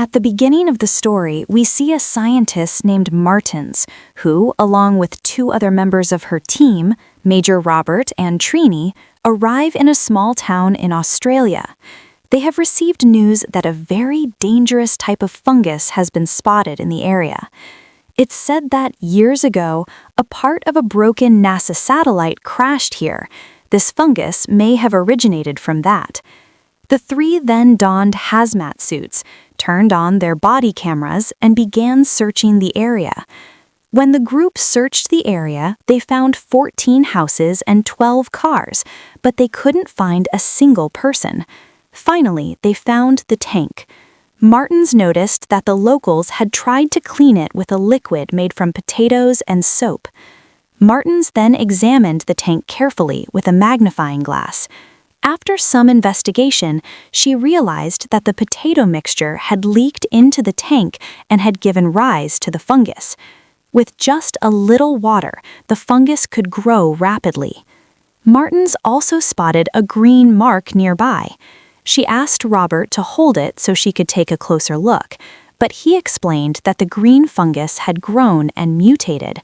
At the beginning of the story, we see a scientist named Martins, who, along with two other members of her team, Major Robert and Trini, arrive in a small town in Australia. They have received news that a very dangerous type of fungus has been spotted in the area. It's said that years ago, a part of a broken NASA satellite crashed here. This fungus may have originated from that. The three then donned hazmat suits, turned on their body cameras, and began searching the area. When the group searched the area, they found 14 houses and 12 cars, but they couldn't find a single person. Finally, they found the tank. Martins noticed that the locals had tried to clean it with a liquid made from potatoes and soap. Martins then examined the tank carefully with a magnifying glass. After some investigation, she realized that the potato mixture had leaked into the tank and had given rise to the fungus. With just a little water, the fungus could grow rapidly. Martins also spotted a green mark nearby. She asked Robert to hold it so she could take a closer look, but he explained that the green fungus had grown and mutated.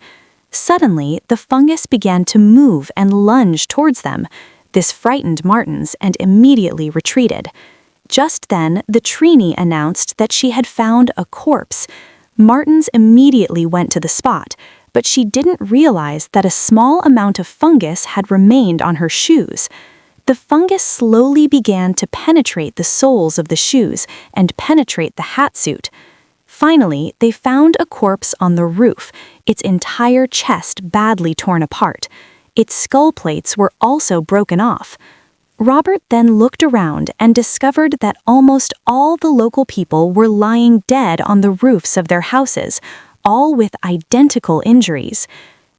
Suddenly, the fungus began to move and lunge towards them. This frightened Martins and immediately retreated. Just then, the Trini announced that she had found a corpse. Martins immediately went to the spot, but she didn't realize that a small amount of fungus had remained on her shoes. The fungus slowly began to penetrate the soles of the shoes and penetrate the hatsuit. Finally, they found a corpse on the roof, its entire chest badly torn apart. Its skull plates were also broken off. Robert then looked around and discovered that almost all the local people were lying dead on the roofs of their houses, all with identical injuries.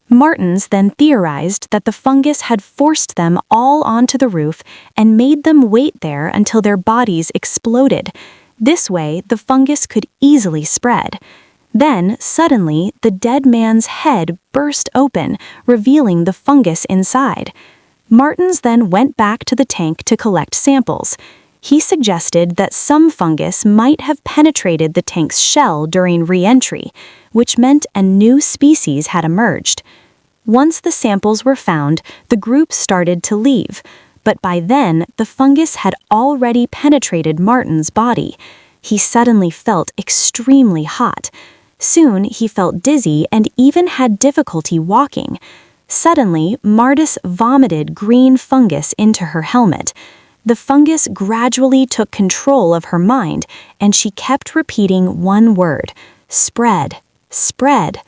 Martins then theorized that the fungus had forced them all onto the roof and made them wait there until their bodies exploded. This way, the fungus could easily spread. Then, suddenly, the dead man's head burst open, revealing the fungus inside. Martins then went back to the tank to collect samples. He suggested that some fungus might have penetrated the tank's shell during re-entry, which meant a new species had emerged. Once the samples were found, the group started to leave, but by then, the fungus had already penetrated Martins' body. He suddenly felt extremely hot. Soon, he felt dizzy and even had difficulty walking. Suddenly, Martis vomited green fungus into her helmet. The fungus gradually took control of her mind, and she kept repeating one word: spread, spread.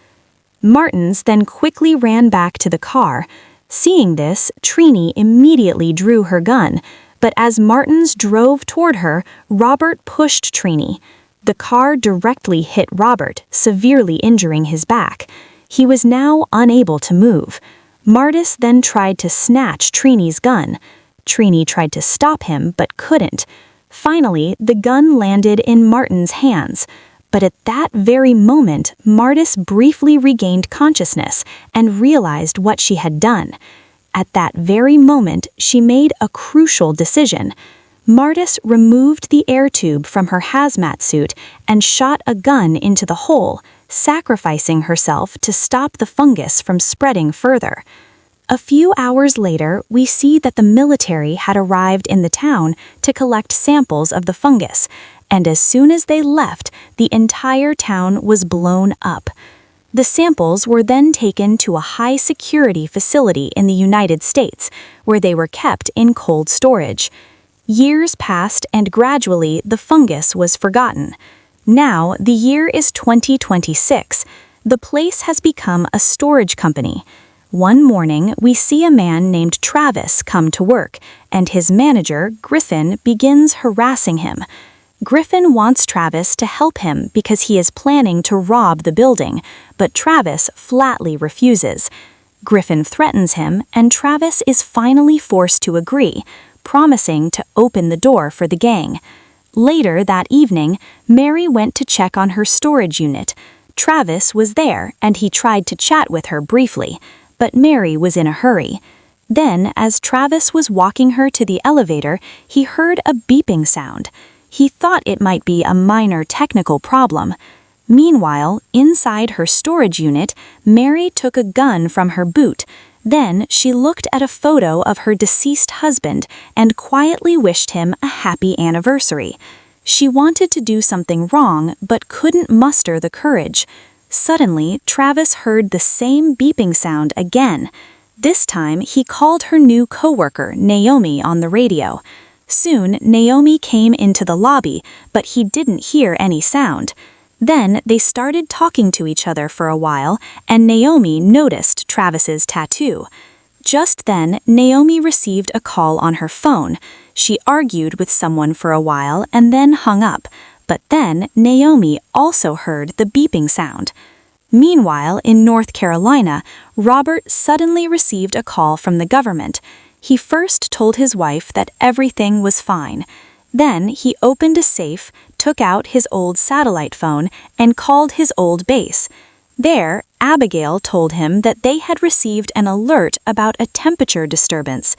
Martins then quickly ran back to the car. Seeing this, Trini immediately drew her gun, but as Martins drove toward her, Robert pushed Trini. The car directly hit Robert, severely injuring his back. He was now unable to move. Martis then tried to snatch Trini's gun. Trini tried to stop him, but couldn't. Finally, the gun landed in Martin's hands. But at that very moment, Martis briefly regained consciousness and realized what she had done. At that very moment, she made a crucial decision. Martis removed the air tube from her hazmat suit and shot a gun into the hole, sacrificing herself to stop the fungus from spreading further. A few hours later, we see that the military had arrived in the town to collect samples of the fungus, and as soon as they left, the entire town was blown up. The samples were then taken to a high-security facility in the United States, where they were kept in cold storage. Years passed and gradually the fungus was forgotten. Now, the year is 2026. The place has become a storage company. One morning, we see a man named Travis come to work, and his manager, Griffin, begins harassing him. Griffin wants Travis to help him because he is planning to rob the building, but Travis flatly refuses. Griffin threatens him, and Travis is finally forced to agree, promising to open the door for the gang. Later that evening, Mary went to check on her storage unit. Travis was there, and he tried to chat with her briefly, but Mary was in a hurry. Then, as Travis was walking her to the elevator, he heard a beeping sound. He thought it might be a minor technical problem. Meanwhile, inside her storage unit, Mary took a gun from her boot. Then she looked at a photo of her deceased husband and quietly wished him a happy anniversary. She wanted to do something wrong but couldn't muster the courage. Suddenly, Travis heard the same beeping sound again. This time, he called her new coworker, Naomi, on the radio. Soon, Naomi came into the lobby, but he didn't hear any sound. Then they started talking to each other for a while, and Naomi noticed Travis's tattoo. Just then, Naomi received a call on her phone. She argued with someone for a while and then hung up. But then, Naomi also heard the beeping sound. Meanwhile, in North Carolina, Robert suddenly received a call from the government. He first told his wife that everything was fine. Then he opened a safe, took out his old satellite phone, and called his old base. There, Abigail told him that they had received an alert about a temperature disturbance.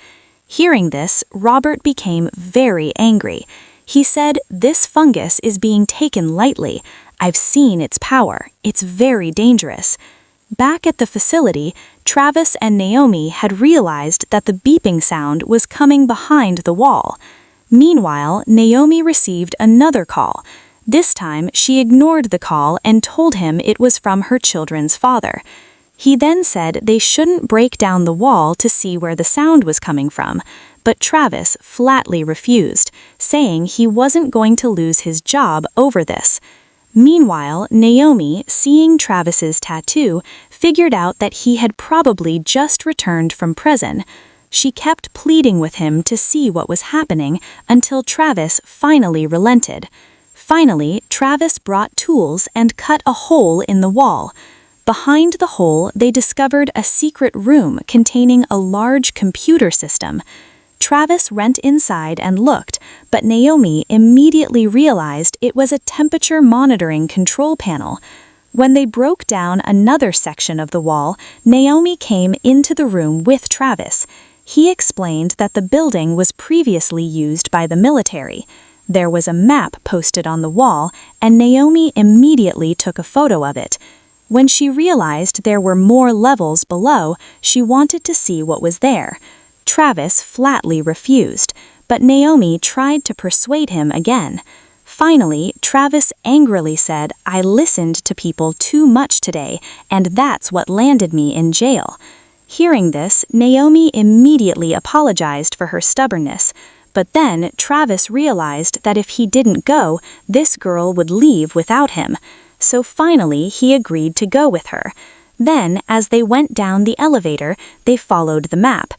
Hearing this, Robert became very angry. He said, "This fungus is being taken lightly. I've seen its power. It's very dangerous." Back at the facility, Travis and Naomi had realized that the beeping sound was coming behind the wall. Meanwhile, Naomi received another call. This time, she ignored the call and told him it was from her children's father. He then said they shouldn't break down the wall to see where the sound was coming from, but Travis flatly refused, saying he wasn't going to lose his job over this. Meanwhile, Naomi, seeing Travis's tattoo, figured out that he had probably just returned from prison. She kept pleading with him to see what was happening until Travis finally relented. Finally, Travis brought tools and cut a hole in the wall. Behind the hole, they discovered a secret room containing a large computer system. Travis went inside and looked, but Naomi immediately realized it was a temperature monitoring control panel. When they broke down another section of the wall, Naomi came into the room with Travis. He explained that the building was previously used by the military. There was a map posted on the wall, and Naomi immediately took a photo of it. When she realized there were more levels below, she wanted to see what was there. Travis flatly refused, but Naomi tried to persuade him again. Finally, Travis angrily said, "I listened to people too much today, and that's what landed me in jail." Hearing this, Naomi immediately apologized for her stubbornness. But then Travis realized that if he didn't go, this girl would leave without him. So finally, he agreed to go with her. Then, as they went down the elevator, they followed the map.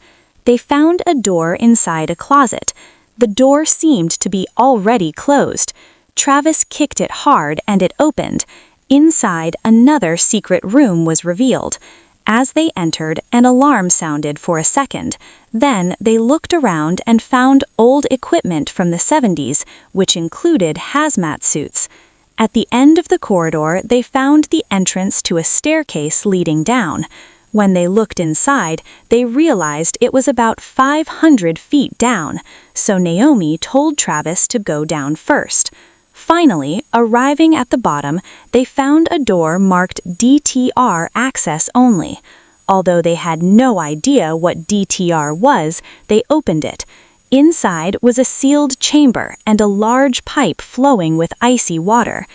They found a door inside a closet. The door seemed to be already closed. Travis kicked it hard and it opened. Inside, another secret room was revealed. As they entered, an alarm sounded for a second. Then they looked around and found old equipment from the 70s, which included hazmat suits. At the end of the corridor, they found the entrance to a staircase leading down. When they looked inside, they realized it was about 500 feet down, so Naomi told Travis to go down first. Finally, arriving at the bottom, they found a door marked DTR access only. Although they had no idea what DTR was, they opened it. Inside was a sealed chamber and a large pipe flowing with icy water.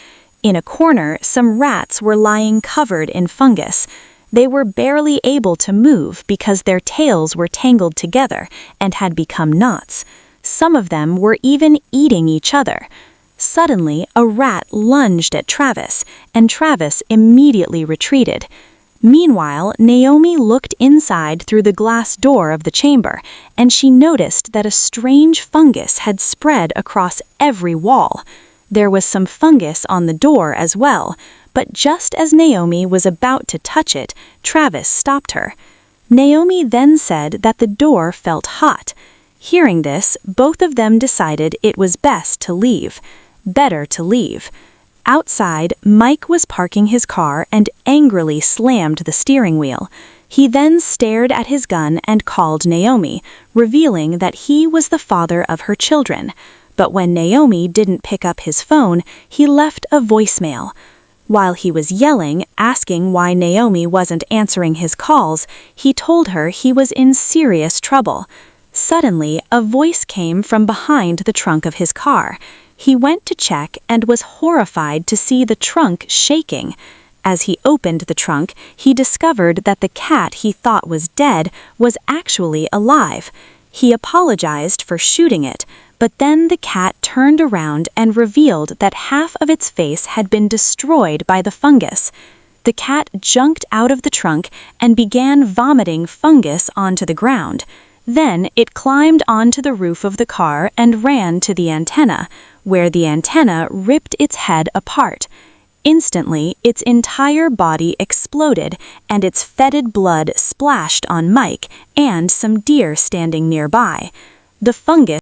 In a corner, some rats were lying covered in fungus. They were barely able to move because their tails were tangled together and had become knots. Some of them were even eating each other. Suddenly, a rat lunged at Travis, and Travis immediately retreated. Meanwhile, Naomi looked inside through the glass door of the chamber, and she noticed that a strange fungus had spread across every wall. There was some fungus on the door as well, but just as Naomi was about to touch it, Travis stopped her. Naomi then said that the door felt hot. Hearing this, both of them decided it was best to leave. Better to leave. Outside, Mike was parking his car and angrily slammed the steering wheel. He then stared at his gun and called Naomi, revealing that he was the father of her children. but when Naomi didn't pick up his phone, he left a voicemail. While he was yelling, asking why Naomi wasn't answering his calls, he told her he was in serious trouble. Suddenly, a voice came from behind the trunk of his car. He went to check and was horrified to see the trunk shaking. As he opened the trunk, he discovered that the cat he thought was dead was actually alive. He apologized for shooting it, but then the cat turned around and revealed that half of its face had been destroyed by the fungus. The cat jumped out of the trunk and began vomiting fungus onto the ground. Then it climbed onto the roof of the car and ran to the antenna, where the antenna ripped its head apart. Instantly, its entire body exploded, and its fetid blood splashed on Mike and some deer standing nearby. The fungus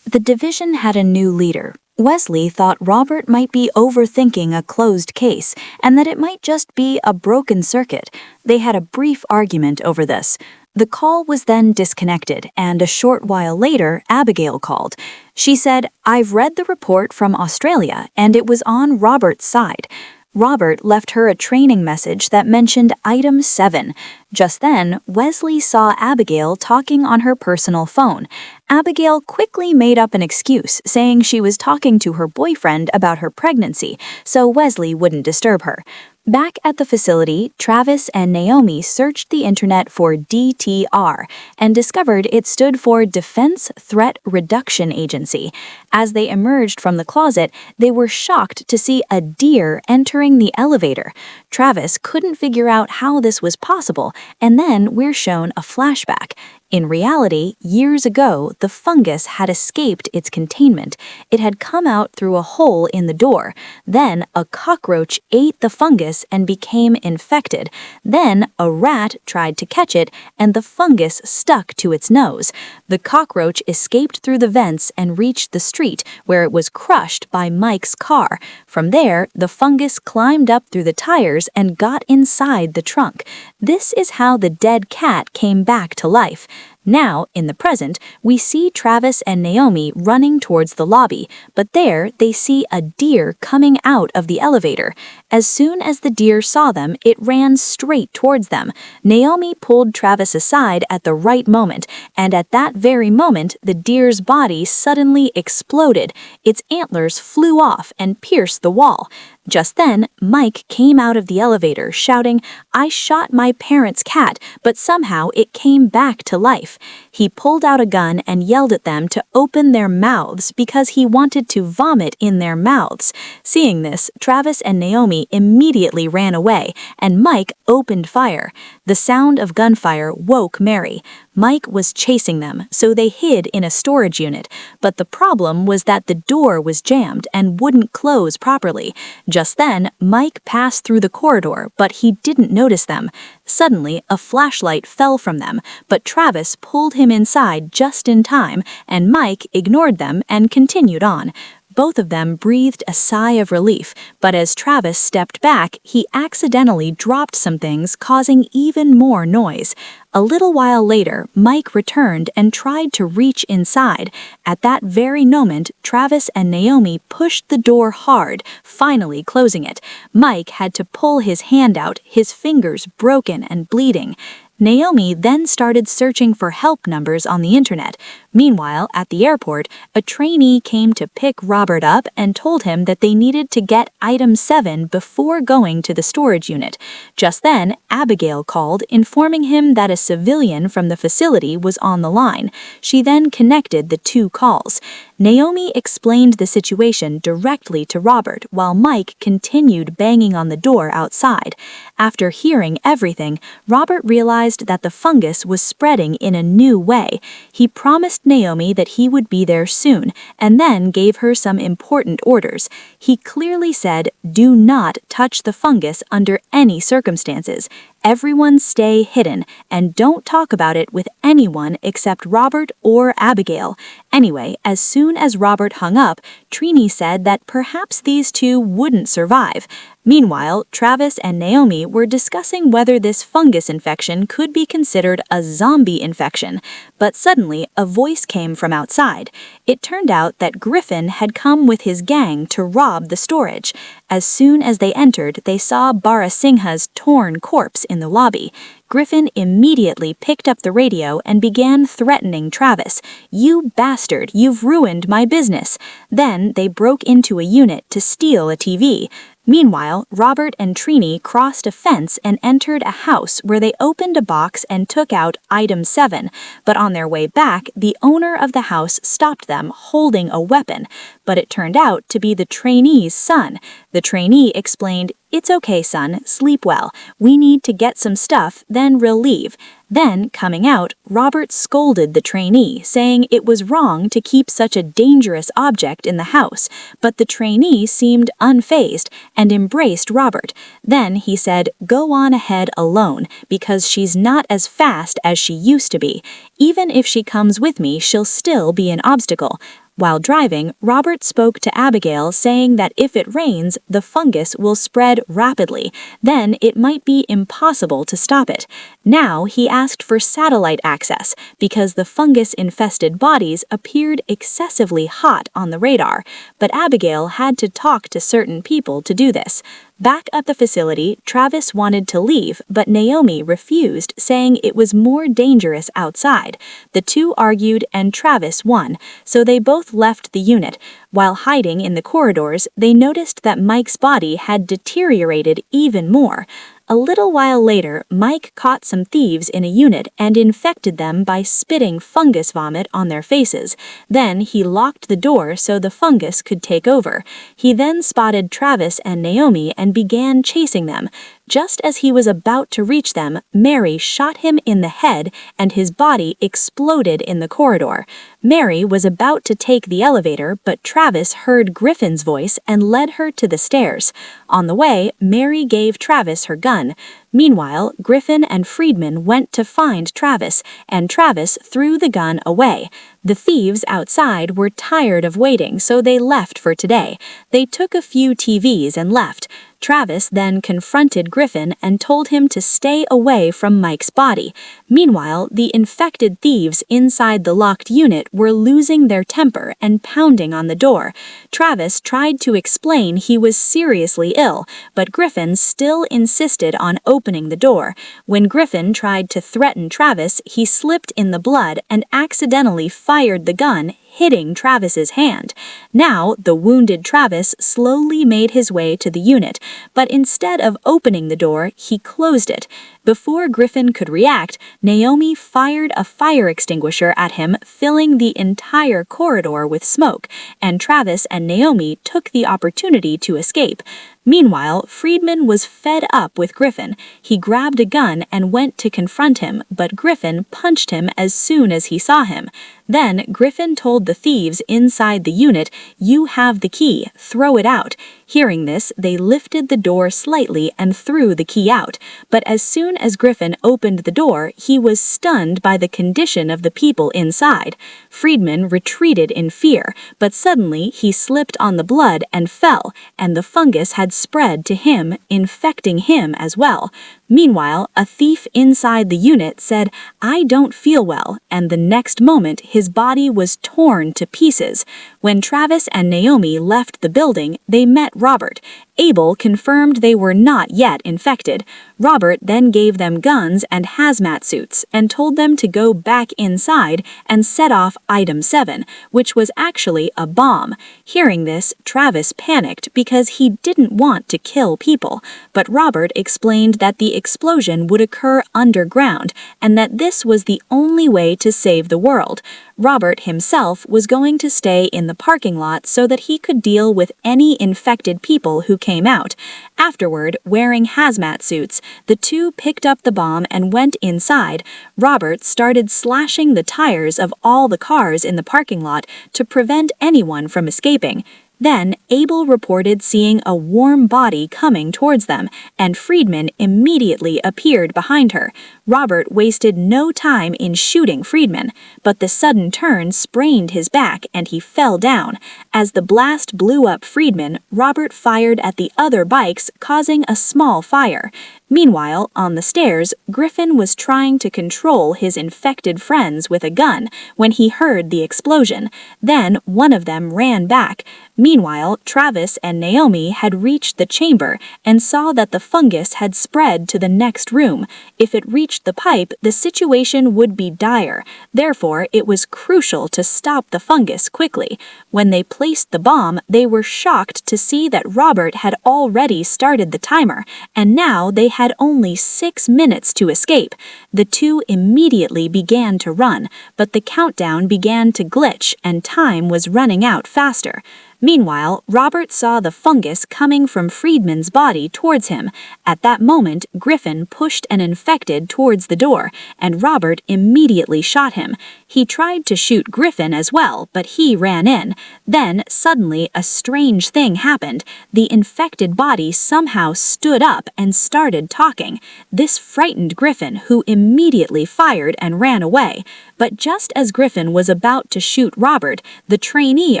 The division had a new leader. Wesley thought Robert might be overthinking a closed case and that it might just be a broken circuit. They had a brief argument over this. The call was then disconnected, and a short while later, Abigail called. She said, "I've read the report from Australia, and it was on Robert's side." Robert left her a training message that mentioned Item 7. Just then, Wesley saw Abigail talking on her personal phone. Abigail quickly made up an excuse, saying she was talking to her boyfriend about her pregnancy, so Wesley wouldn't disturb her. Back at the facility, Travis and Naomi searched the internet for DTR and discovered it stood for Defense Threat Reduction Agency. As they emerged from the closet, they were shocked to see a deer entering the elevator. Travis couldn't figure out how this was possible, and then we're shown a flashback. In reality, years ago, the fungus had escaped its containment. It had come out through a hole in the door. Then, a cockroach ate the fungus and became infected. Then, a rat tried to catch it, and the fungus stuck to its nose. The cockroach escaped through the vents and reached the street, where it was crushed by Mike's car. From there, the fungus climbed up through the tires and got inside the trunk. This is how the dead cat came back to life. Now, in the present, we see Travis and Naomi running towards the lobby, but there they see a deer coming out of the elevator. As soon as the deer saw them, it ran straight towards them. Naomi pulled Travis aside at the right moment, and at that very moment, the deer's body suddenly exploded. Its antlers flew off and pierced the wall. Just then, Mike came out of the elevator shouting, "I shot my parents' cat, but somehow it came back to life." He pulled out a gun and yelled at them to open their mouths because he wanted to vomit in their mouths. Seeing this, Travis and Naomi immediately ran away, and Mike opened fire. The sound of gunfire woke Mary. Mike was chasing them, so they hid in a storage unit. But the problem was that the door was jammed and wouldn't close properly. Just then, Mike passed through the corridor, but he didn't notice them. Suddenly, a flashlight fell from them, but Travis pulled him inside just in time, and Mike ignored them and continued on. Both of them breathed a sigh of relief, but as Travis stepped back, he accidentally dropped some things, causing even more noise. A little while later, Mike returned and tried to reach inside. At that very moment, Travis and Naomi pushed the door hard, finally closing it. Mike had to pull his hand out, his fingers broken and bleeding. Naomi then started searching for help numbers on the internet. Meanwhile, at the airport, a trainee came to pick Robert up and told him that they needed to get Item 7 before going to the storage unit. Just then, Abigail called, informing him that a civilian from the facility was on the line. She then connected the two calls. Naomi explained the situation directly to Robert while Mike continued banging on the door outside. After hearing everything, Robert realized that the fungus was spreading in a new way. He promised Naomi that he would be there soon, and then gave her some important orders. He clearly said, "Do not touch the fungus under any circumstances. Everyone stay hidden, and don't talk about it with anyone except Robert or Abigail." Anyway, as soon as Robert hung up, Trini said that perhaps these two wouldn't survive. Meanwhile, Travis and Naomi were discussing whether this fungus infection could be considered a zombie infection, but suddenly a voice came from outside. It turned out that Griffin had come with his gang to rob the storage. As soon as they entered, they saw Barasingha's torn corpse in the lobby. Griffin immediately picked up the radio and began threatening Travis. "You bastard, you've ruined my business." Then they broke into a unit to steal a TV. Meanwhile, Robert and Trini crossed a fence and entered a house where they opened a box and took out Item 7, but on their way back, the owner of the house stopped them holding a weapon, but it turned out to be the trainee's son. The trainee explained, "It's okay, son, sleep well. We need to get some stuff, then we'll leave." Then, coming out, Robert scolded the trainee, saying it was wrong to keep such a dangerous object in the house, but the trainee seemed unfazed and embraced Robert. Then he said, "Go on ahead alone, because she's not as fast as she used to be. Even if she comes with me, she'll still be an obstacle. While driving, Robert spoke to Abigail, saying that if it rains, the fungus will spread rapidly. Then it might be impossible to stop it. Now he asked for satellite access because the fungus-infested bodies appeared excessively hot on the radar, but Abigail had to talk to certain people to do this. Back at the facility, Travis wanted to leave, but Naomi refused, saying it was more dangerous outside. The two argued and Travis won, so they both left the unit. While hiding in the corridors, they noticed that Mike's body had deteriorated even more. A little while later, Mike caught some thieves in a unit and infected them by spitting fungus vomit on their faces. Then he locked the door so the fungus could take over. He then spotted Travis and Naomi and began chasing them. Just as he was about to reach them, Mary shot him in the head and his body exploded in the corridor. Mary was about to take the elevator, but Travis heard Griffin's voice and led her to the stairs. On the way, Mary gave Travis her gun. Meanwhile, Griffin and Friedman went to find Travis, and Travis threw the gun away. The thieves outside were tired of waiting, so they left for today. They took a few TVs and left. Travis then confronted Griffin and told him to stay away from Mike's body. Meanwhile, the infected thieves inside the locked unit were losing their temper and pounding on the door. Travis tried to explain he was seriously ill, but Griffin still insisted on opening the door. When Griffin tried to threaten Travis, he slipped in the blood and accidentally fired the gun, hitting Travis's hand. Now, the wounded Travis slowly made his way to the unit, but instead of opening the door, he closed it. Before Griffin could react, Naomi fired a fire extinguisher at him, filling the entire corridor with smoke, and Travis and Naomi took the opportunity to escape. Meanwhile, Friedman was fed up with Griffin. He grabbed a gun and went to confront him, but Griffin punched him as soon as he saw him. Then Griffin told the thieves inside the unit, "You have the key, throw it out." Hearing this, they lifted the door slightly and threw the key out. But as soon as Griffin opened the door, he was stunned by the condition of the people inside. Friedman retreated in fear, but suddenly he slipped on the blood and fell, and the fungus had spread to him, infecting him as well. Meanwhile, a thief inside the unit said, "I don't feel well," and the next moment his body was torn to pieces. When Travis and Naomi left the building, they met Robert. Abel confirmed they were not yet infected. Robert then gave them guns and hazmat suits and told them to go back inside and set off Item 7, which was actually a bomb. Hearing this, Travis panicked because he didn't want to kill people, but Robert explained that the explosion would occur underground and that this was the only way to save the world. Robert himself was going to stay in the parking lot so that he could deal with any infected people who came out. Afterward, wearing hazmat suits, the two picked up the bomb and went inside. Robert started slashing the tires of all the cars in the parking lot to prevent anyone from escaping. Then, Abel reported seeing a warm body coming towards them, and Friedman immediately appeared behind her. Robert wasted no time in shooting Friedman, but the sudden turn sprained his back and he fell down. As the blast blew up Friedman, Robert fired at the other bikes, causing a small fire. Meanwhile, on the stairs, Griffin was trying to control his infected friends with a gun when he heard the explosion. Then one of them ran back. Meanwhile, Travis and Naomi had reached the chamber and saw that the fungus had spread to the next room. If it reached the pipe, the situation would be dire. Therefore, it was crucial to stop the fungus quickly. When they placed the bomb, they were shocked to see that Robert had already started the timer, and now they had only 6 minutes to escape. The two immediately began to run, but the countdown began to glitch and time was running out faster. Meanwhile, Robert saw the fungus coming from Friedman's body towards him. At that moment, Griffin pushed an infected towards the door, and Robert immediately shot him. He tried to shoot Griffin as well, but he ran in. Then, suddenly, a strange thing happened. The infected body somehow stood up and started talking. This frightened Griffin, who immediately fired and ran away. But just as Griffin was about to shoot Robert, the trainee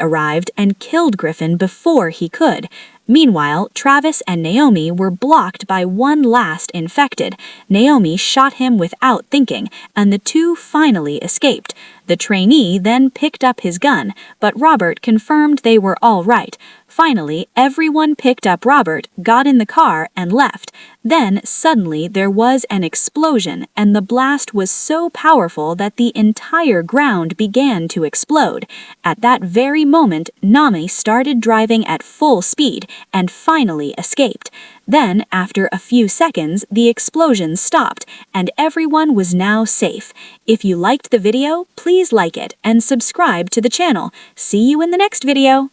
arrived and killed Griffin before he could. Meanwhile, Travis and Naomi were blocked by one last infected. Naomi shot him without thinking, and the two finally escaped. The trainee then picked up his gun, but Robert confirmed they were all right. Finally, everyone picked up Robert, got in the car, and left. Then, suddenly, there was an explosion, and the blast was so powerful that the entire ground began to explode. At that very moment, Nami started driving at full speed and finally escaped. Then, after a few seconds, the explosion stopped, and everyone was now safe. If you liked the video, please like it and subscribe to the channel. See you in the next video.